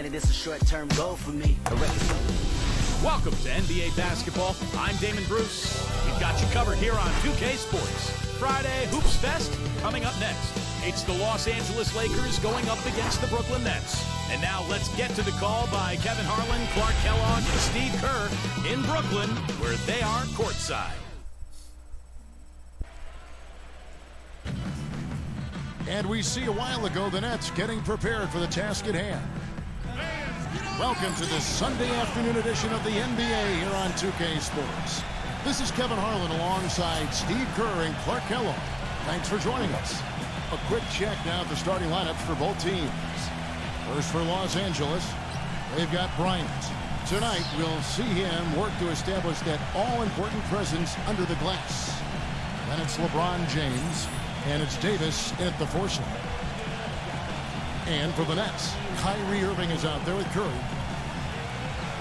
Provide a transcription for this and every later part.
granted, it's a short-term goal for me. Welcome to NBA basketball. I'm Damon Bruce. We've got you covered here on 2K Sports. Friday Hoops Fest coming up next. It's the Los Angeles Lakers going up against the Brooklyn Nets. And now let's get to the call by Kevin Harlan, Clark Kellogg, and Steve Kerr in Brooklyn, where they are courtside. And we see a while ago the Nets getting prepared for the task at hand. Welcome to this Sunday afternoon edition of the NBA here on 2K Sports. This is Kevin Harlan alongside Steve Kerr and Clark Kellogg. Thanks for joining us. A quick check now at the starting lineups for both teams. First for Los Angeles, they've got Bryant. Tonight, we'll see him work to establish that all-important presence under the glass. Then it's LeBron James, and it's Davis at the 4 slot. And for the Nets, Kyrie Irving is out there with Curry.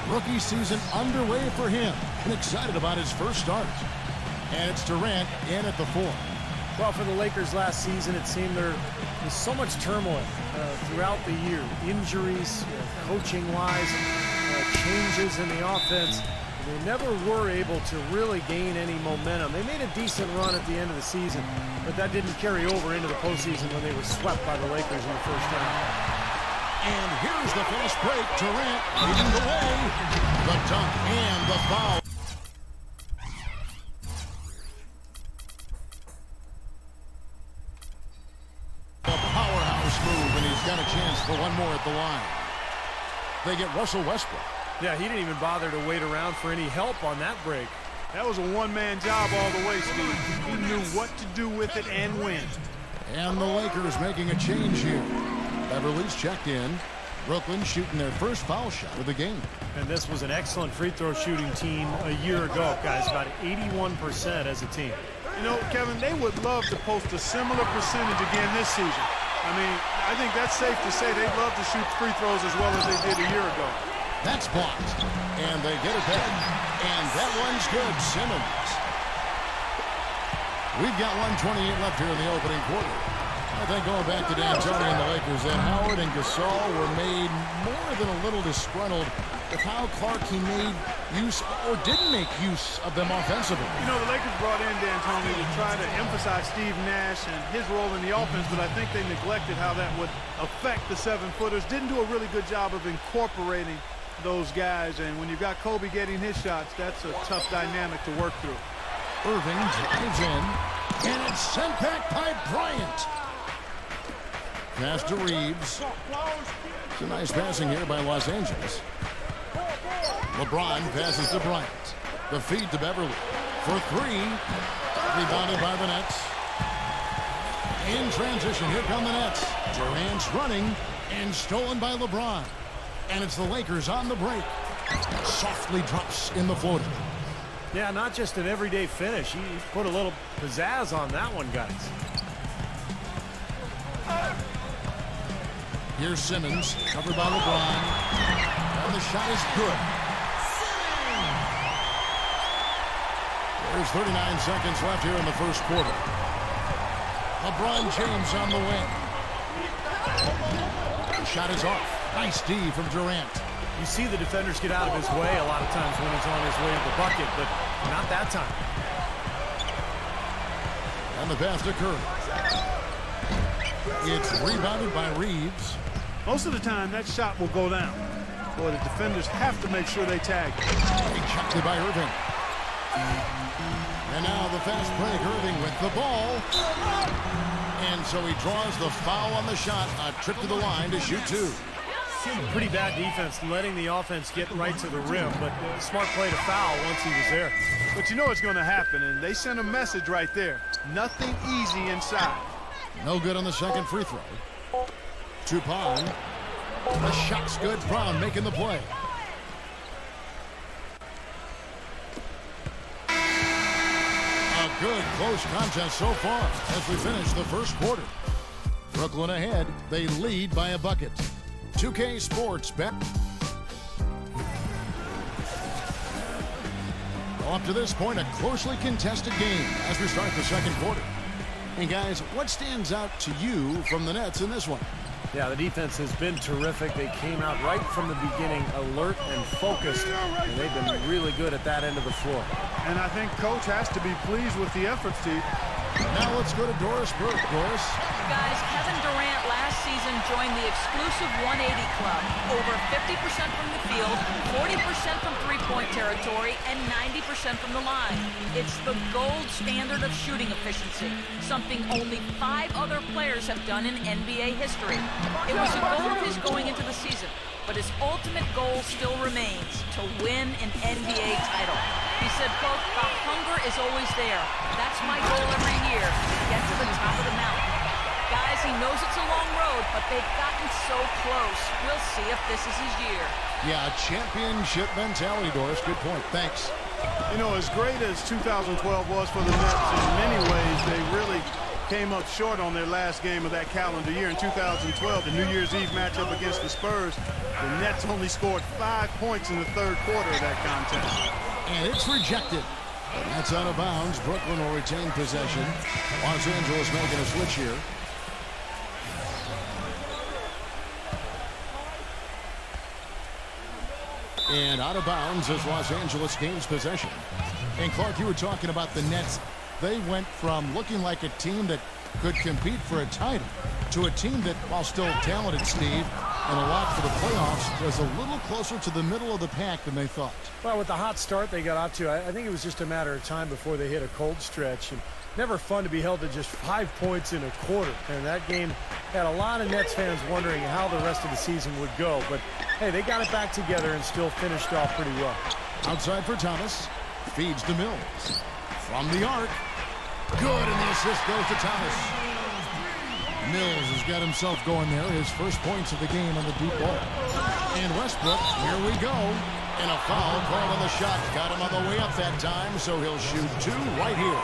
Rookie season underway for him, and excited about his first start. And it's Durant in at the 4. Well, for the Lakers last season, it seemed there was so much turmoil throughout the year. Injuries, coaching-wise, changes in the offense. They never were able to really gain any momentum. They made a decent run at the end of the season, but that didn't carry over into the postseason when they were swept by the Lakers in the first round. And here's the fast break. Durant leading the way. The dunk and the foul. A powerhouse move, and he's got a chance for one more at the line. They get Russell Westbrook. Yeah, he didn't even bother to wait around for any help on that break. That was a one-man job all the way, Steve. He knew what to do with it and when. And the Lakers making a change here. Beverly's checked in. Brooklyn shooting their first foul shot of the game. And this was an excellent free throw shooting team a year ago, guys. About 81% as a team. You know, Kevin, they would love to post a similar percentage again this season. I mean, I think that's safe to say they'd love to shoot free throws as well as they did a year ago. That's blocked. And they get it back. And that one's good. Simmons. We've got 1:28 left here in the opening quarter. I think going back to D'Antoni and the Lakers, that Howard and Gasol were made more than a little disgruntled with how Clark he made use or didn't make use of them offensively. You know, the Lakers brought in D'Antoni to try to emphasize Steve Nash and his role in the offense, but I think they neglected how that would affect the 7-footers. Didn't do a really good job of incorporating those guys, and when you've got Kobe getting his shots, that's a tough dynamic to work through. Irving drives in, and it's sent back by Bryant. Pass to Reeves. It's a nice passing here by Los Angeles. LeBron passes to Bryant. The feed to Beverly for 3. Rebounded by the Nets. In transition, here come the Nets. Durant's running and stolen by LeBron. And it's the Lakers on the break. Softly drops in the floater. Yeah, not just an everyday finish. He put a little pizzazz on that one, guys. Here's Simmons, covered by LeBron. And the shot is good. There's 39 seconds left here in the first quarter. LeBron James on the wing. The shot is off. Nice D from Durant. You see the defenders get out of his way a lot of times when he's on his way to the bucket, but not that time. And the pass to Curry. It's rebounded by Reeves. Most of the time, that shot will go down. Boy, the defenders have to make sure they tag. Checked by Irving. And now the fast break. Irving with the ball. And so he draws the foul on the shot. A trip to the line to shoot 2. Pretty bad defense, letting the offense get right to the rim, but smart play to foul once he was there. But you know what's going to happen, and they sent a message right there. Nothing easy inside. No good on the second free throw. Tupon. The shot's good. Brown making the play. A good close contest so far as we finish the first quarter. Brooklyn ahead. They lead by a bucket. 2K Sports bet. Well, up to this point, a closely contested game as we start the second quarter. And guys, what stands out to you from the Nets in this one? Yeah, the defense has been terrific. They came out right from the beginning alert and focused, and they've been really good at that end of the floor. And I think Coach has to be pleased with the effort, Steve. Now let's go to Doris Burke. Doris? Guys, Kevin Durant last season joined the exclusive 180 club. Over 50% from the field, 40% from three-point territory, and 90% from the line. It's the gold standard of shooting efficiency, something only 5 other players have done in NBA history. It was a goal of his going into the season, but his ultimate goal still remains, to win an NBA title. He said, quote, "The hunger is always there. That's my goal every year, to get to the top of the mountain." Guys, he knows it's a long road, but they've gotten so close. We'll see if this is his year. Yeah, championship mentality, Doris. Good point. Thanks. You know, as great as 2012 was for the Nets, in many ways, they really came up short on their last game of that calendar year. In 2012, the New Year's Eve matchup against the Spurs, the Nets only scored 5 points in the third quarter of that contest. And it's rejected. But that's out of bounds. Brooklyn will retain possession. Los Angeles making a switch here. And out of bounds as Los Angeles gains possession. And Clark, you were talking about the Nets. They went from looking like a team that could compete for a title to a team that, while still talented, Steve, and a lot for the playoffs, was a little closer to the middle of the pack than they thought. Well, with the hot start they got out to, I think it was just a matter of time before they hit a cold stretch. And never fun to be held to just 5 points in a quarter. And that game had a lot of Nets fans wondering how the rest of the season would go. But, hey, they got it back together and still finished off pretty well. Outside for Thomas. Feeds to Mills. From the arc. Good, and the assist goes to Thomas. Mills has got himself going there. His first points of the game on the deep ball. And Westbrook, here we go. And a foul called on the shot. Got him on the way up that time, so he'll shoot 2 right here.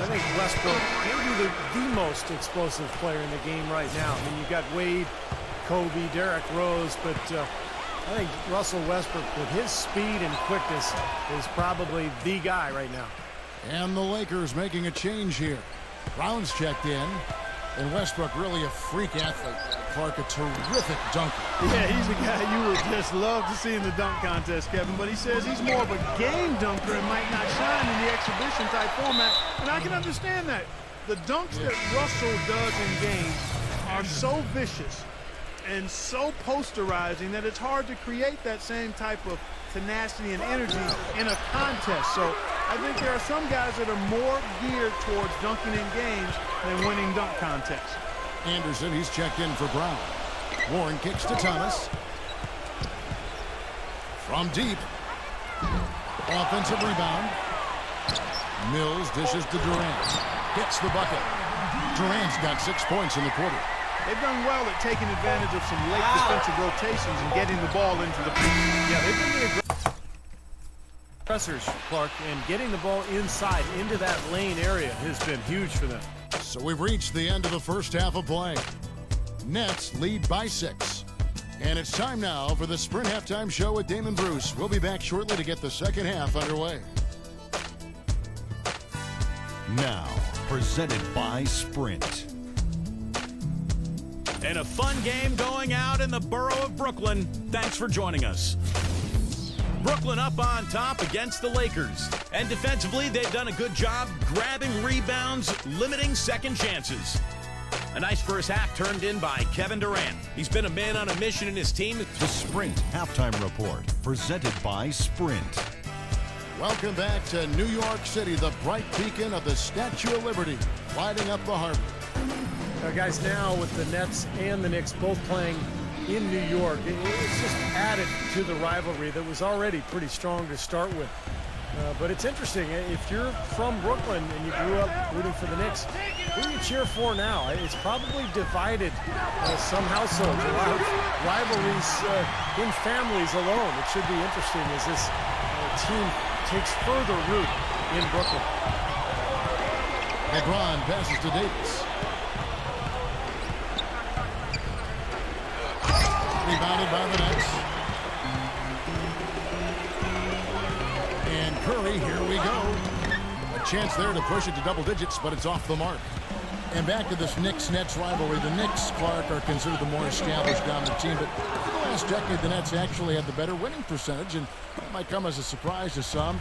I think Westbrook may be the most explosive player in the game right now. I mean, you've got Wade, Kobe, Derrick Rose, but I think Russell Westbrook, with his speed and quickness, is probably the guy right now. And the Lakers making a change here. Brown's checked in. And Westbrook really a freak athlete. Clark, a terrific dunker. Yeah, he's a guy you would just love to see in the dunk contest, Kevin. But he says he's more of a game dunker and might not shine in the exhibition type format. And I can understand that. The dunks that Russell does in games are so vicious and so posterizing that it's hard to create that same type of tenacity and energy in a contest. So I think there are some guys that are more geared towards dunking in games than winning dunk contests. Anderson, he's checked in for Brown. Warren kicks to Thomas. From deep. Offensive rebound. Mills dishes to Durant. Hits the bucket. Durant's got 6 points in the quarter. They've done well at taking advantage of some late defensive rotations and getting the ball into the paint. Yeah, they've been the aggressors, Clark, and getting the ball inside into that lane area has been huge for them. So we've reached the end of the first half of play. Nets lead by 6. And it's time now for the Sprint Halftime Show with Damon Bruce. We'll be back shortly to get the second half underway. Now, presented by Sprint. And a fun game going out in the borough of Brooklyn. Thanks for joining us. Brooklyn up on top against the Lakers. And defensively, they've done a good job grabbing rebounds, limiting second chances. A nice first half turned in by Kevin Durant. He's been a man on a mission in his team. The Sprint Halftime Report, presented by Sprint. Welcome back to New York City, the bright beacon of the Statue of Liberty, lighting up the harbor. Guys, now with the Nets and the Knicks both playing in New York, it's just added to the rivalry that was already pretty strong to start with. But it's interesting, if you're from Brooklyn and you grew up rooting for the Knicks, who do you cheer for now? It's probably divided some households, a lot of rivalries in families alone. It should be interesting as this team takes further root in Brooklyn. LeBron passes to Davis. Rebounded by the Nets. And Curry, here we go. A chance there to push it to double digits, but it's off the mark. And back to this Knicks-Nets rivalry. The Knicks, Clark, are considered the more established dominant team, but for the last decade, the Nets actually had the better winning percentage, and that might come as a surprise to some.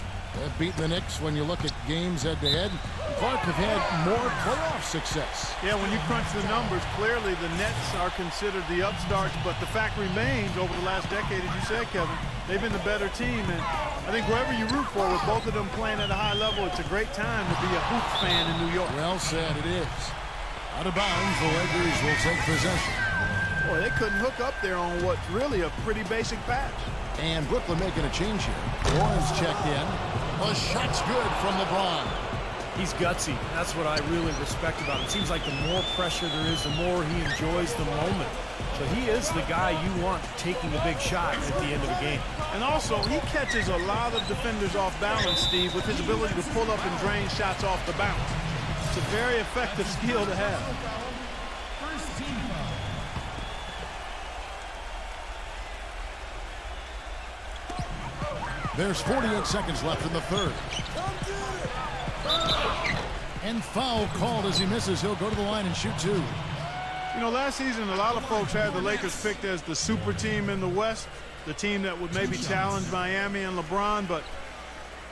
Beating the Knicks when you look at games head-to-head. Clark have had more playoff success. Yeah, when you crunch the numbers, clearly the Nets are considered the upstarts, but the fact remains over the last decade, as you said, Kevin, they've been the better team, and I think wherever you root for, with both of them playing at a high level, it's a great time to be a Hoops fan in New York. Well said, it is. Out of bounds, the Lakers will take possession. Boy, they couldn't hook up there on what's really a pretty basic pass. And Brooklyn making a change here. Warren's checked in. The shot's good from LeBron. He's gutsy. That's what I really respect about him. It seems like the more pressure there is, the more he enjoys the moment. So he is the guy you want taking a big shot at the end of the game. And also, he catches a lot of defenders off balance, Steve, with his ability to pull up and drain shots off the bounce. It's a very effective skill to have. There's 48 seconds left in the third. And foul called as he misses. He'll go to the line and shoot two. You know, last season, a lot of folks had the Lakers picked as the super team in the West, the team that would maybe challenge Miami and LeBron, but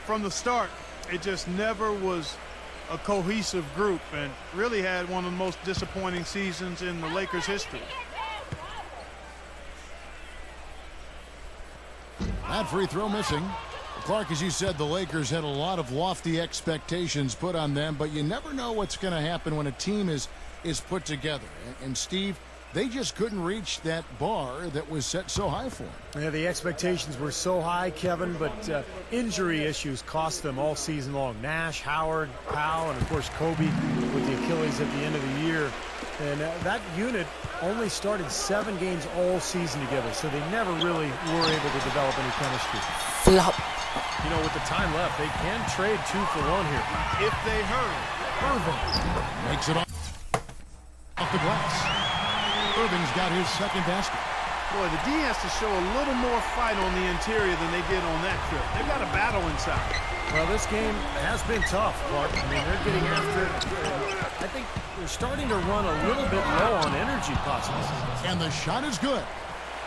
from the start, it just never was a cohesive group and really had one of the most disappointing seasons in the Lakers' history. That free throw missing. Clark, as you said, the Lakers had a lot of lofty expectations put on them, but you never know what's going to happen when a team is put together. And Steve, they just couldn't reach that bar that was set so high for them. Yeah, the expectations were so high, Kevin, but injury issues cost them all season long. Nash, Howard, Powell, and of course Kobe with the Achilles at the end of the year. And that unit only started 7 games all season together, so they never really were able to develop any chemistry. Flop. You know, with the time left, they can trade 2 for 1 here. If they hurry. Irving makes it off the glass. Irving's got his second basket. Boy, the D has to show a little more fight on the interior than they did on that trip. They've got a battle inside. Well, this game has been tough, Clark. I mean, they're getting after it. I think they're starting to run a little bit low on energy possibly. And the shot is good.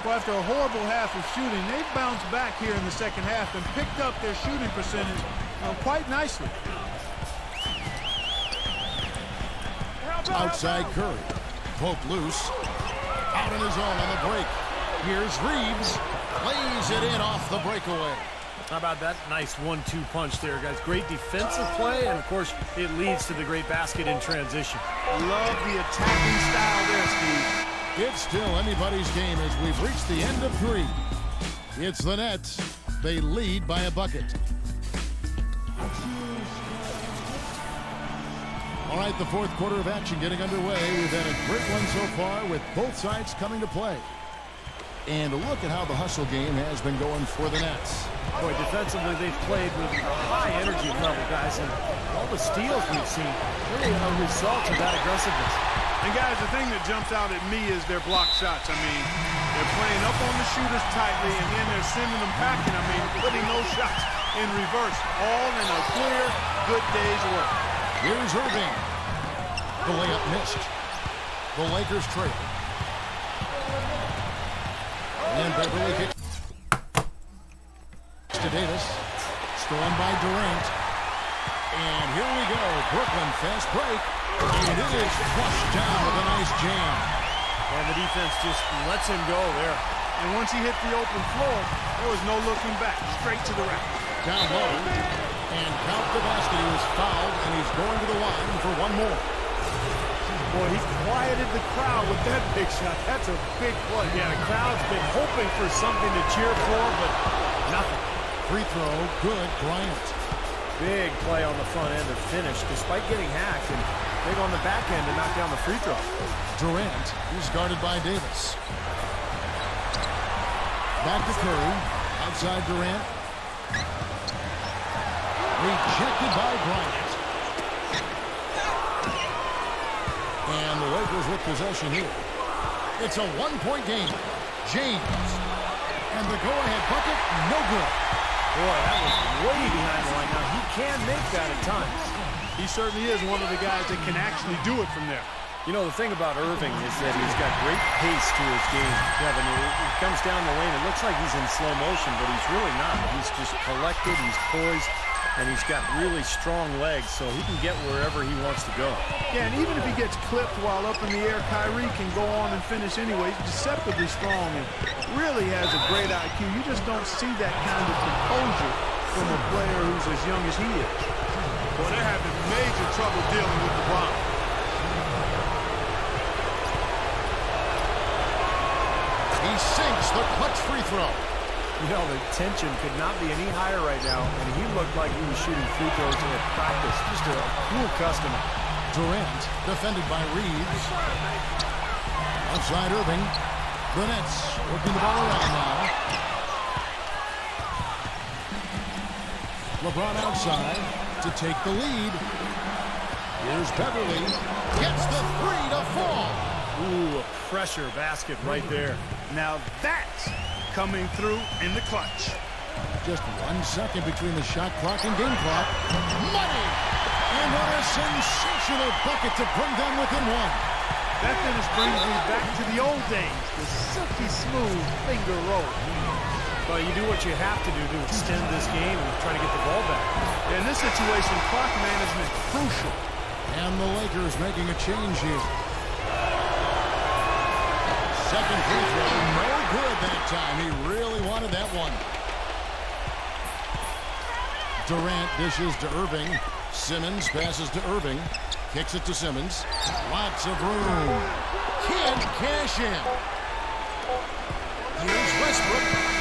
Well, after a horrible half of shooting, they've bounced back here in the second half and picked up their shooting percentage quite nicely. Outside Curry. Pope loose. Out on his own on the break. Here's Reeves. Lays it in off the breakaway. How about that nice 1-2 punch there, guys? Great defensive play, and of course, it leads to the great basket in transition. Love the attacking style there, Steve. It's still anybody's game as we've reached the end of 3. It's the Nets. They lead by a bucket. All right, the fourth quarter of action getting underway. We've had a great one so far with both sides coming to play. And look at how the hustle game has been going for the Nets. Boy, defensively, they've played with a high energy level, guys, and all the steals we've seen really are a result of that aggressiveness. And guys, the thing that jumps out at me is their block shots. I mean, they're playing up on the shooters tightly, and then they're sending them packing. I mean, putting those shots in reverse, all in a clear, good day's work. Here's Irving. The layup missed. The Lakers trail. And Beverly kicks to Davis. Stolen by Durant. And here we go. Brooklyn fast break. And it is flushed down with a nice jam. And the defense just lets him go there. And once he hit the open floor, there was no looking back. Straight to the rack. Down low. And count the basket. He was fouled, and he's going to the line for one more. Boy, he quieted the crowd with that big shot. That's a big play. Yeah, the crowd's been hoping for something to cheer for, but nothing. Free throw, good, Bryant. Big play on the front end of finish, despite getting hacked, and big on the back end to knock down the free throw. Durant, who's guarded by Davis. Back to Curry, outside Durant. Rejected by Bryant. And the Lakers with possession here. It's a one-point game. James. And the go-ahead bucket, no good. Boy, that was way behind the line. Now, he can make that at times. He certainly is one of the guys that can actually do it from there. You know, the thing about Irving is that he's got great pace to his game, Kevin. He comes down the lane. It looks like he's in slow motion, but he's really not. He's just collected, he's poised, and he's got really strong legs, so he can get wherever he wants to go. Yeah, and even if he gets clipped while up in the air, Kyrie can go on and finish anyway. He's deceptively strong and really has a great IQ. You just don't see that kind of composure from a player who's as young as he is. Well, they're having major trouble dealing with LeBron. He sinks the clutch free throw. You know, the tension could not be any higher right now, and he looked like he was shooting free throws at practice. Just a cool customer. Durant, defended by Reeves. Outside Irving. The Nets working the ball around now. LeBron outside to take the lead. Here's Beverly. Gets the three to fall. Ooh, a pressure basket right there. Now that's coming through in the clutch. Just 1 second between the shot clock and game clock. Money! And what a sensational bucket to bring them within one. That finish brings me back to the old days, the silky smooth finger roll. Well, you do what you have to do to extend this game and try to get the ball back. In this situation, clock management crucial. And the Lakers making a change here. Second free throw, no good that time. He really wanted that one. Durant dishes to Irving. Simmons passes to Irving. Kicks it to Simmons. Lots of room. Can't cash in. Here's Westbrook.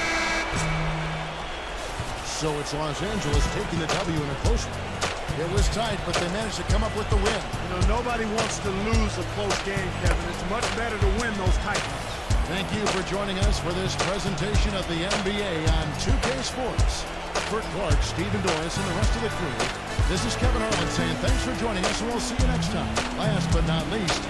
So it's Los Angeles taking the W in a close one. It was tight, but they managed to come up with the win. You know, nobody wants to lose a close game, Kevin. It's much better to win those tight ones. Thank you for joining us for this presentation of the NBA on 2K Sports. For Clark, Stephen Doris, and the rest of the crew, this is Kevin Harlan saying thanks for joining us, and we'll see you next time. Last but not least,